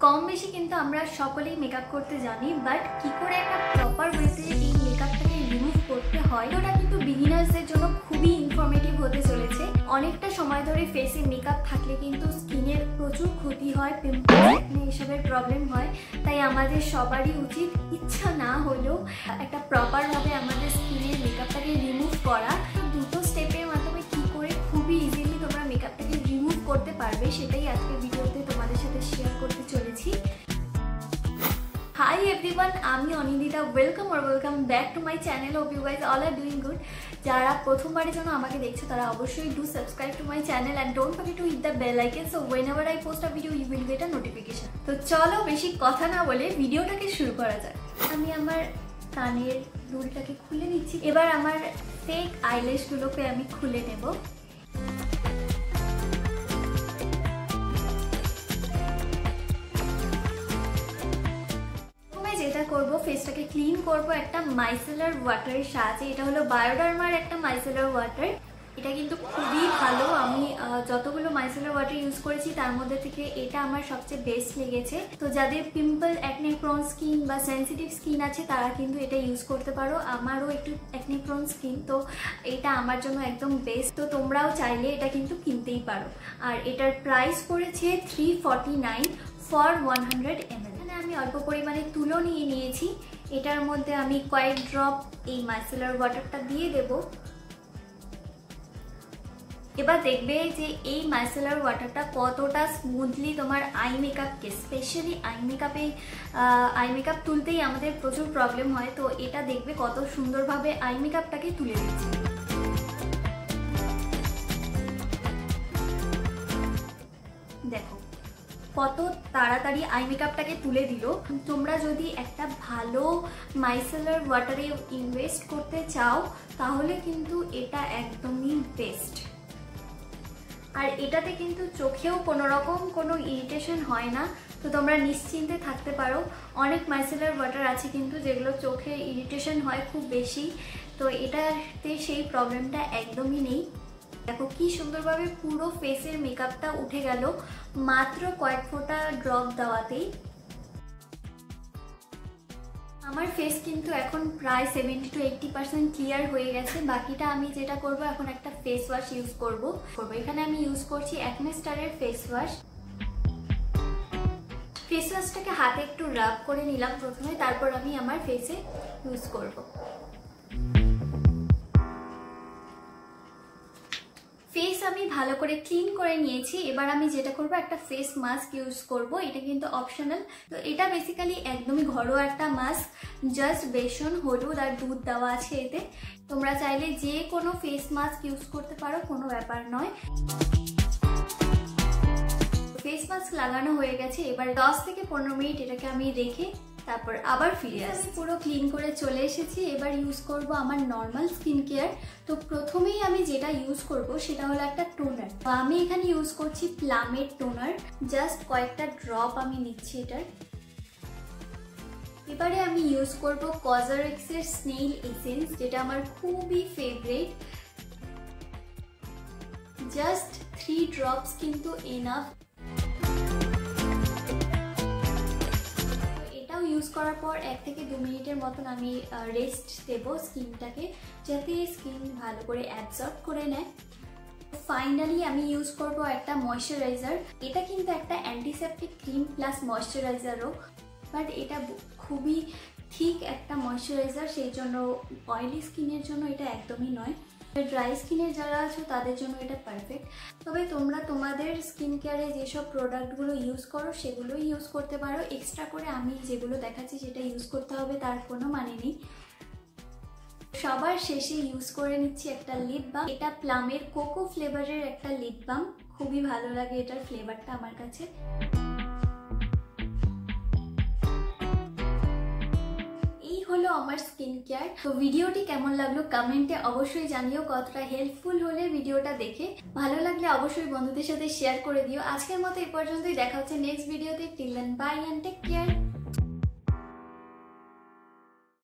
কম বেশি কিন্তু আমরা সকলেই মেকআপ করতে জানি, বাট কি করে একটা প্রপার ওয়েতে এই মেকআপটাকে রিমুভ করতে হয় ওটা কিন্তু বিগিনার্সদের জন্য খুবই ইনফরমেটিভ হতে চলেছে। অনেকটা সময় ধরে ফেসে মেকআপ থাকলে কিন্তু স্কিনের প্রচুর ক্ষতি হয়, পিম্পল, একনে এসবের প্রবলেম হয়। তাই আমাদের সবারই উচিত ইচ্ছা না হলেও একটা প্রপারভাবে আমাদের স্কিনের মেকআপটাকে রিমুভ করা। দুটো স্টেপের মাধ্যমে কি করে খুবই ইজিলি তোমরা মেকআপটাকে রিমুভ করতে পারবে সেটাই আজকে ভিডিওতে তোমাদের সাথে শেয়ার করতে চলেছি। হাই এভরিওয়ান, আমি Anindita. Welcome back to my channel. Hope you guys all are doing good. যারা প্রথমবারের জন্য আমাকে দেখছো তারা অবশ্যই do subscribe to my channel and don't forget to hit the bell icon so whenever I post a video you will get a notification। তো চলো বেশি কথা না বলে ভিডিওটাকে শুরু করা যাক। আমি আমার কানের দুলটাকে খুলে নিচ্ছি। এবার আমার ফেক আইল্যাশগুলোকে আমি খুলে নেব। যেটা করব, ফেসটাকে ক্লিন করব একটা মাইসেলার ওয়াটারের সাহায্যে। এটা হলো বায়োডার্মার একটা মাইসেলার ওয়াটার। এটা কিন্তু খুবই ভালো। আমি যতগুলো মাইসেলার ওয়াটার ইউজ করেছি তার মধ্যে থেকে এটা আমার সবচেয়ে বেস্ট লেগেছে। তো যাদের পিম্পল, অ্যাকনে প্রন স্কিন বা সেন্সিটিভ স্কিন আছে তারা কিন্তু এটা ইউজ করতে পারো। আমারও একটু অ্যাকনে প্রন স্কিন, তো এটা আমার জন্য একদম বেস্ট। তো তোমরাও চাইলে এটা কিন্তু কিনতেই পারো। আর এটার প্রাইস পড়েছে 349 ফর 100 ml। আমি অল্প পরিমাণে তুলো নিয়ে নিয়েছি। এটার মধ্যে আমি কয়েক ড্রপ এই মাইসেলার ওয়াটারটা দিয়ে দেব। এবার দেখবে যে এই মাইসেলার ওয়াটারটা কতটা স্মুথলি তোমার আই মেকআপকে, স্পেশালি আই মেকআপ তুলতেই আমাদের প্রচুর প্রবলেম হয়, তো এটা দেখবে কত সুন্দরভাবে আই মেকআপটাকে তুলে দিচ্ছে। দেখো কত তাড়াতাড়ি আই মেকআপটাকে তুলে দিল। তোমরা যদি একটা ভালো মাইসেলার ওয়াটারে ইনভেস্ট করতে চাও তাহলে কিন্তু এটা একদমই বেস্ট। আর এটাতে কিন্তু চোখেও কোনো রকম কোনো ইরিটেশন হয় না, তো তোমরা নিশ্চিন্তে থাকতে পারো। অনেক মাইসেলার ওয়াটার আছে কিন্তু যেগুলো চোখে ইরিটেশন হয় খুব বেশি, তো এটাতে সেই প্রবলেমটা একদমই নেই। দেখো কি সুন্দরভাবে পুরো ফেসের মেকআপটা উঠে গেল মাত্র কয়েক ফোঁটা ড্রপ দেওয়াতেই। আমার ফেস কিন্তু এখন প্রায় 70 to 80% ক্লিয়ার হয়ে গেছে। বাকিটা আমি যেটা করব, এখন একটা ফেস ওয়াশ ইউজ করব। এখানে আমি ইউজ করছি অ্যাকনে স্টারের ফেস ওয়াশ। ফেস ওয়াশটাকে হাতে একটু রাব করে নিলাম প্রথমে, তারপর আমি আমার ফেসে ইউজ করব। ফেস আমি ভালো করে ক্লিন করে নিয়েছি। এবার আমি যেটা করব, একটা ফেস মাস্ক ইউজ করব। এটা কিন্তু অপশনাল। তো এটা বেসিক্যালি একদমই ঘরোয়া একটা মাস্ক, জাস্ট বেসন, হলুদ আর দুধ দেওয়া আছে এতে। তোমরা চাইলে যে কোনো ফেস মাস্ক ইউজ করতে পারো, কোনো ব্যাপার নয়। ফেস মাস্ক লাগানো হয়ে গেছে। এবার 10 থেকে 15 মিনিট এটাকে আমি রেখে তারপর আবার ফিরে আসি। পুরো ক্লিন করে চলে এসেছি। এবার ইউজ করব আমার নর্মাল স্কিন কেয়ার। তো প্রথমেই আমি যেটা ইউজ করব সেটা হলো একটা টোনার। আমি এখানে ইউজ করছি প্লামের টোনার। জাস্ট কয়েকটা ড্রপ আমি নিচ্ছি এটার। এবারে আমি ইউজ করব কজারেক্সের স্নেইল এসেন্স, যেটা আমার খুবই ফেভারিট। জাস্ট 3 ড্রপস কিন্তু এনাফ। ইউজ করার পর 1 থেকে 2 মিনিটের মতন আমি রেস্ট দেব স্কিনটাকে, যাতে স্কিন ভালো করে অ্যাবজর্ব করে নেয়। ফাইনালি আমি ইউজ করব একটা ময়শ্চারাইজার। এটা কিন্তু একটা অ্যান্টিসেপটিক ক্রিম প্লাস ময়শ্চারাইজারও, বাট এটা খুবই ঠিক একটা ময়শ্চারাইজার, সেই জন্য অয়েলি স্কিনের জন্য এটা একদমই নয়। ড্রাই স্কিনের যারা আছো তাদের জন্য এটা পারফেক্ট। তবে তোমরা তোমাদের স্কিন কেয়ারে যেসব প্রোডাক্টগুলো ইউজ করো সেগুলোই ইউজ করতে পারো। এক্সট্রা করে আমি যেগুলো দেখাচ্ছি সেটা ইউজ করতে হবে তার কোনো মানে নেই। সবার শেষে ইউজ করে নিচ্ছি একটা লিপ বাম। এটা প্লামের কোকো ফ্লেভারের একটা লিপ বাম। খুবই ভালো লাগে এটার ফ্লেভারটা আমার কাছে। হলো আমার স্কিন কেয়ার। তো ভিডিওটি কেমন লাগলো কমেন্টে অবশ্যই জানিও। কতটা হেল্পফুল হলে ভিডিওটা দেখে, ভালো লাগলে অবশ্যই বন্ধুদের সাথে শেয়ার করে দিও। আজকের মতো এই পর্যন্তই। দেখা হচ্ছে নেক্সট ভিডিওতে। Till then bye and take care.